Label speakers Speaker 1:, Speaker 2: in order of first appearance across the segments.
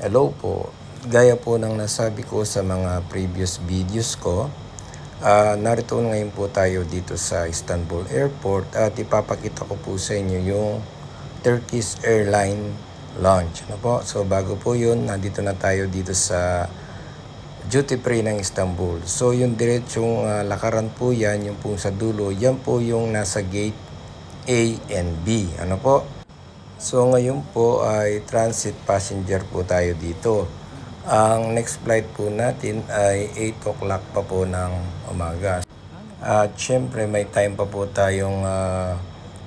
Speaker 1: Hello po. Gaya po ng nasabi ko sa mga previous videos ko, narito ngayon po tayo dito sa Istanbul Airport at ipapakita ko po sa inyo yung Turkish Airline launch. Ano po? So bago po yun, nandito na tayo dito sa duty free ng Istanbul. So yung diretsong lakaran po yan, yung po sa dulo, yan po yung nasa gate A and B. Ano po? So ngayon po ay transit passenger po tayo dito. Ang next flight po natin ay 8 o'clock pa po ng umaga. At syempre may time pa po tayong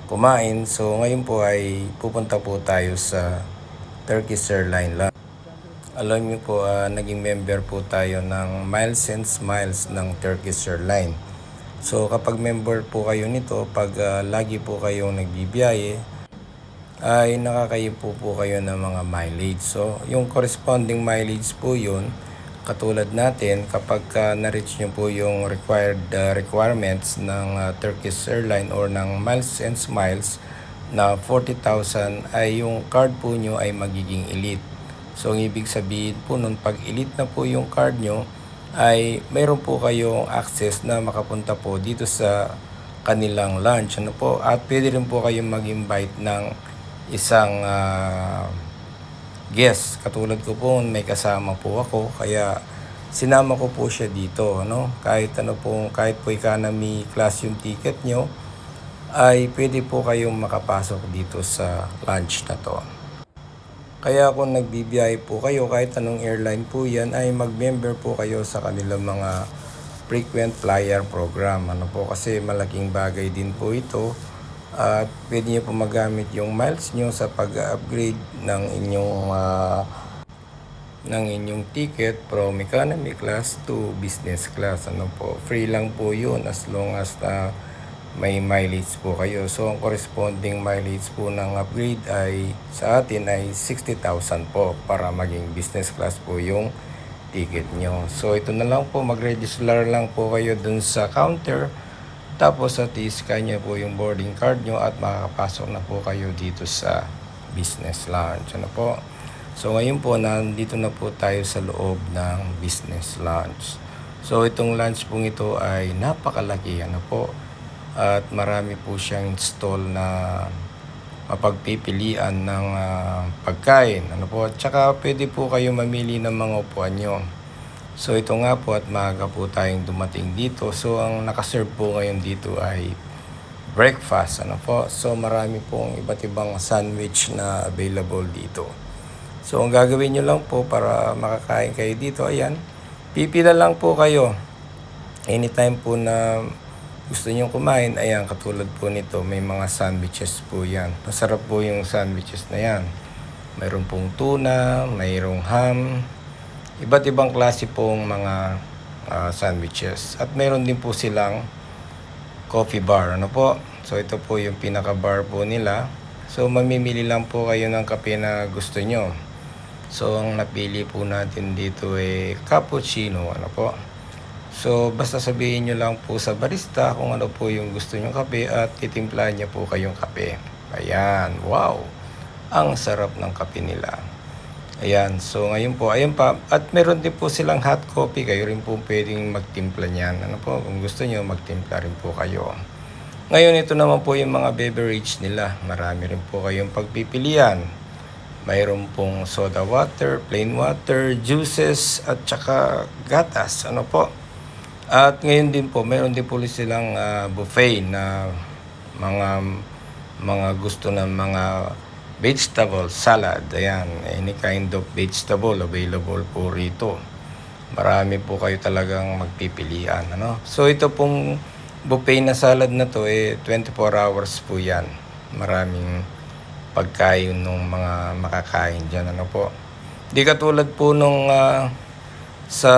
Speaker 1: kumain. So ngayon po ay pupunta po tayo sa Turkish Airlines lang. Alam niyo po, naging member po tayo ng Miles and Smiles ng Turkish Airlines. So kapag member po kayo nito, pag lagi po kayong nagbibiyahe, ay nakakaipo po kayo ng mga mileage. So, yung corresponding mileage po yun, katulad natin, kapag na-reach nyo po yung requirements ng Turkish Airlines or ng Miles and Smiles na 40,000 ay yung card po nyo ay magiging elite. So, ang ibig sabihin po nun, pag elite na po yung card nyo, ay mayroon po kayong access na makapunta po dito sa kanilang lunch. Ano po? At pwede rin po kayong mag-invite ng isang guest. Katulad ko po, may kasama po ako, kaya sinama ko po siya dito, no? Kahit po economy class yung ticket nyo, ay pwede po kayong makapasok dito sa lunch na to. Kaya kung nagbibiyahe po kayo, kahit anong airline po yan, ay mag-member po kayo sa kanilang mga frequent flyer program. Ano po, kasi malaking bagay din po ito. At pwede nyo po magamit yung miles nyo sa pag-upgrade ng inyong ticket from economy class to business class. Ano po, free lang po yun as long as may mileage po kayo. So ang corresponding mileage po ng upgrade ay sa atin ay 60,000 po para maging business class po yung ticket nyo. So ito na lang po, mag-register lang po kayo dun sa counter. Tapos at i-scan nyo po yung boarding card nyo at makakapasok na po kayo dito sa business lounge. Ano po? So ngayon po, nandito na po tayo sa loob ng business lounge. So itong lounge po ito ay napakalaki. Ano po? At marami po siyang install na mapagpipilian ng pagkain. Ano po? At saka pwede po kayo mamili ng mga upuan nyo. So ito nga po at maaga po tayong dumating dito. So ang nakaserve po ngayon dito ay breakfast. Ano po? So marami pong iba't ibang sandwich na available dito. So ang gagawin nyo lang po para makakain kayo dito, ayan, pipila lang po kayo. Anytime po na gusto nyo kumain, ayan, katulad po nito, may mga sandwiches po yan. Masarap po yung sandwiches na yan. Mayroon pong tuna, mayroong ham, iba't ibang klase pong mga sandwiches. At meron din po silang coffee bar. Ano po? So ito po yung pinaka-bar po nila. So mamimili lang po kayo ng kape na gusto nyo. So ang napili po natin dito ay cappuccino. Ano po? So basta sabihin nyo lang po sa barista kung ano po yung gusto nyo kape at titimplahan niya po kayong kape. Ayan. Wow! Ang sarap ng kape nila. Ayan, so ngayon po, ayan pa, at meron din po silang hot coffee, kayo rin po pwedeng magtimpla niyan. Ano po, kung gusto niyo magtimpla rin po kayo. Ngayon, ito naman po yung mga beverage nila. Marami rin po kayong pagpipilian. Mayroon pong soda water, plain water, juices, at saka gatas. Ano po? At ngayon din po, mayroon din po silang buffet na mga gusto ng mga vegetable salad. Ayan, any kind of vegetable available po rito. Marami po kayo talagang magpipilian. Ano? So ito pong buffet na salad na to, 24 hours po yan. Maraming pagkain ng mga makakain dyan. Ano po? Di katulad po nung sa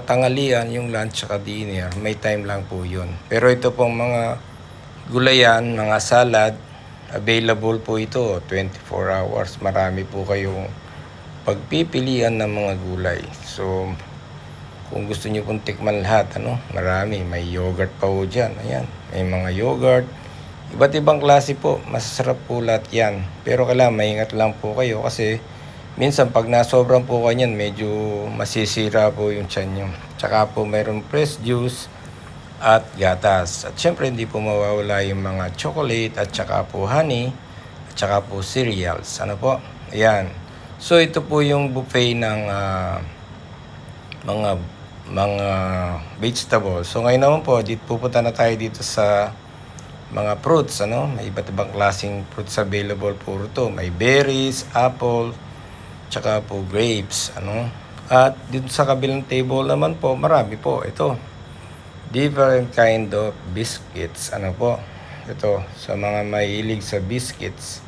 Speaker 1: tanghalian, yung lunch at dinner, may time lang po yun. Pero ito pong mga gulayan, mga salad, available po ito 24 hours. Marami po kayong pagpipilian ng mga gulay. So kung gusto niyo pong tikman lahat, ano, marami. May yogurt pa po dyan. Ayan, may mga yogurt, iba't ibang klase po. Masasarap po lahat yan. Pero kailangan maingat lang po kayo kasi minsan pag nasobran po kanyan, medyo masisira po yung tiyan nyo. Tsaka po mayroon fresh juice at gatas. At syempre hindi po mawawala yung mga chocolate at tsaka po honey at tsaka po cereals. Ano po? Ayan. So ito po yung buffet ng mga vegetables. So ngayon naman po, pupunta na tayo dito sa mga fruits, ano? May iba't ibang klaseng fruits available po rito. May berries, apple, tsaka po grapes, ano? At dito sa kabilang table naman po, marami po. Ito, different kind of biscuits, ano po? Ito, sa mga mahilig sa biscuits,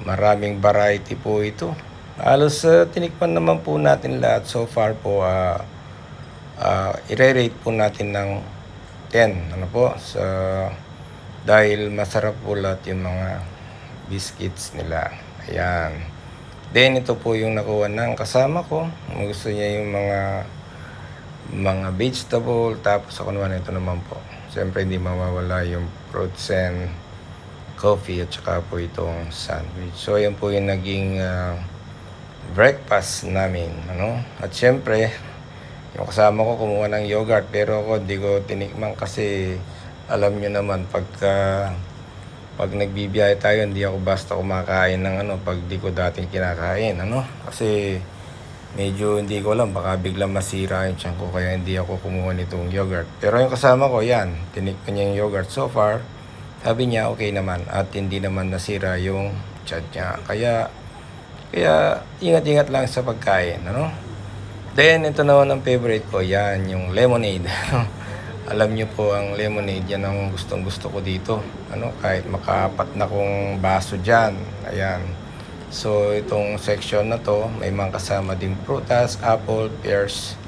Speaker 1: maraming variety po ito. Halos tinikman naman po natin lahat so far po. I-rate po natin ng 10, ano po, dahil masarap po lahat yung mga biscuits nila. Ayan. Then ito po yung nakuha ng kasama ko. Gusto niya yung mga vegetable. Tapos ako naman ito naman po. Siyempre hindi mawawala yung fruits and coffee at saka po itong sandwich. So yan po yung naging breakfast namin, ano? At siyempre yung kasama ko kumuha ng yogurt, pero ako hindi ko tinikman kasi alam nyo naman pag nagbibiyahe tayo, hindi ako basta kumakain ng pag di ko dating kinakain, ano? Kasi medyo hindi ko alam, baka biglang masira yung tiyan ko, kaya hindi ako kumuha nitong yogurt. Pero yung kasama ko, yan, tinikman niya yung yogurt so far. Sabi niya okay naman at hindi naman nasira yung tiyan niya. Kaya ingat-ingat lang sa pagkain, ano? Then, ito naman ang favorite ko, yan, yung lemonade. Alam nyo po, ang lemonade, yan ang gustong-gusto ko dito. Ano, kahit makaapat na kong baso dyan. Ayan. So, itong section na to, may mga kasama ding prutas, apple, pears,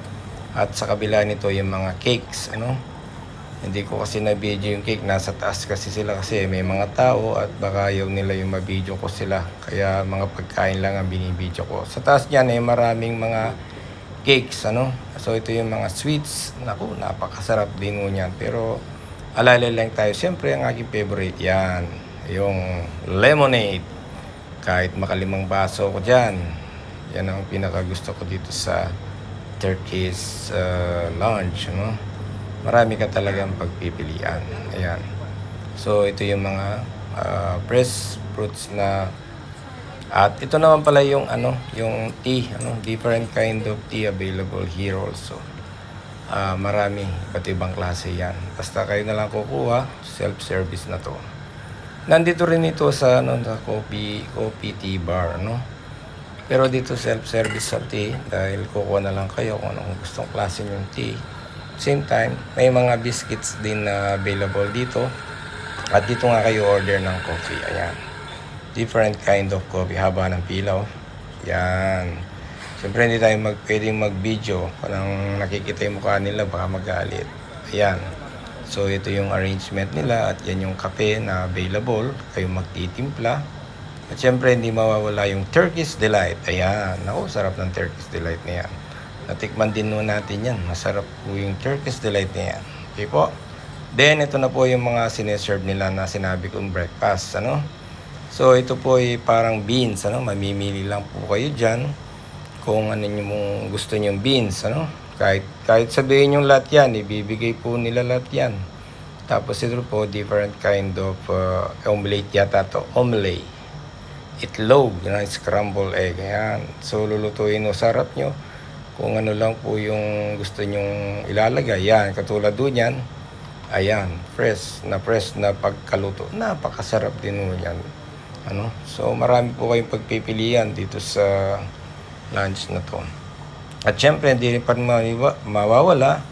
Speaker 1: at sa kabila nito yung mga cakes, ano. Hindi ko kasi na-video yung cake, nasa taas kasi sila kasi may mga tao at baka ayaw nila yung ma-video ko sila. Kaya mga pagkain lang ang binibideo ko. Sa taas niyan ay maraming mga cakes, ano. So ito yung mga sweets. Naku, napakasarap din mo niyan. Pero alala lang tayo. Siyempre ang aking favorite yan, yung lemonade. Kahit makalimang baso ko dyan. Yan ang pinakagusto ko dito sa Turkish lounge, ano. Marami ka talagang pagpipilian. Ayan. So ito yung mga fresh fruits na. At ito naman pala yung yung tea, different kind of tea available here also. Marami, iba't ibang klase yan. Basta kayo na lang kukuha, self-service na to. Nandito rin ito sa sa coffee tea bar, no. Pero dito self-service sa tea dahil kukuha na lang kayo kung anong gustong klase yung tea. Same time, may mga biscuits din na available dito. At dito nga kayo order ng coffee. Ayan. Different kind of coffee. Haba ng pilaw. Yan. Siyempre hindi tayo pwedeng mag-video. Kung nakikita yung mukha nila, baka magalit. Ayan. So ito yung arrangement nila. At yan yung kape na available. Kayo magtitimpla. At siyempre hindi mawawala yung Turkish Delight. Ayan. Naku, sarap ng Turkish Delight na yan. Natikman din nun natin yan. Masarap po yung Turkish Delight na yan. Okay po. Then ito na po yung mga sineserve nila na sinabi kong breakfast. Ano? So ito po ay parang beans, ano? Mamimili lang po kayo diyan kung ano yung gusto niyo beans, ano? Kahit sabihin yung lahat yan, ibibigay po nila lahat yan. Tapos ito po different kind of omelette yata to, omelette. Itlog, scrambled egg. Ayan. So lulutuin o sarap nyo. Kung ano lang po yung gusto nyong ilalagay. Yan, katulad doon yan. Ayan, fresh na pagkaluto. Napakasarap din mo yan. Ano? So marami po kayong pagpipilian dito sa lunch na to. At syempre hindi rin pa mawawala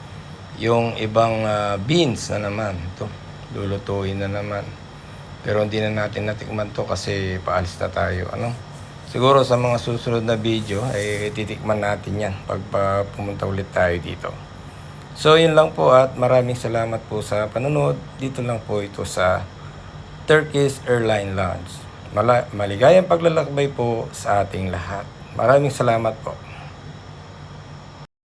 Speaker 1: yung ibang beans na naman. Ito, lulutuin na naman. Pero hindi na natin natikman to kasi paalis na tayo. Ano? Siguro sa mga susunod na video ay titikman natin yan pag pumunta ulit tayo dito. So yun lang po at maraming salamat po sa panonood. Dito lang po ito sa Turkish Airline Lounge. Maligayang paglalakbay po sa ating lahat. Maraming salamat po.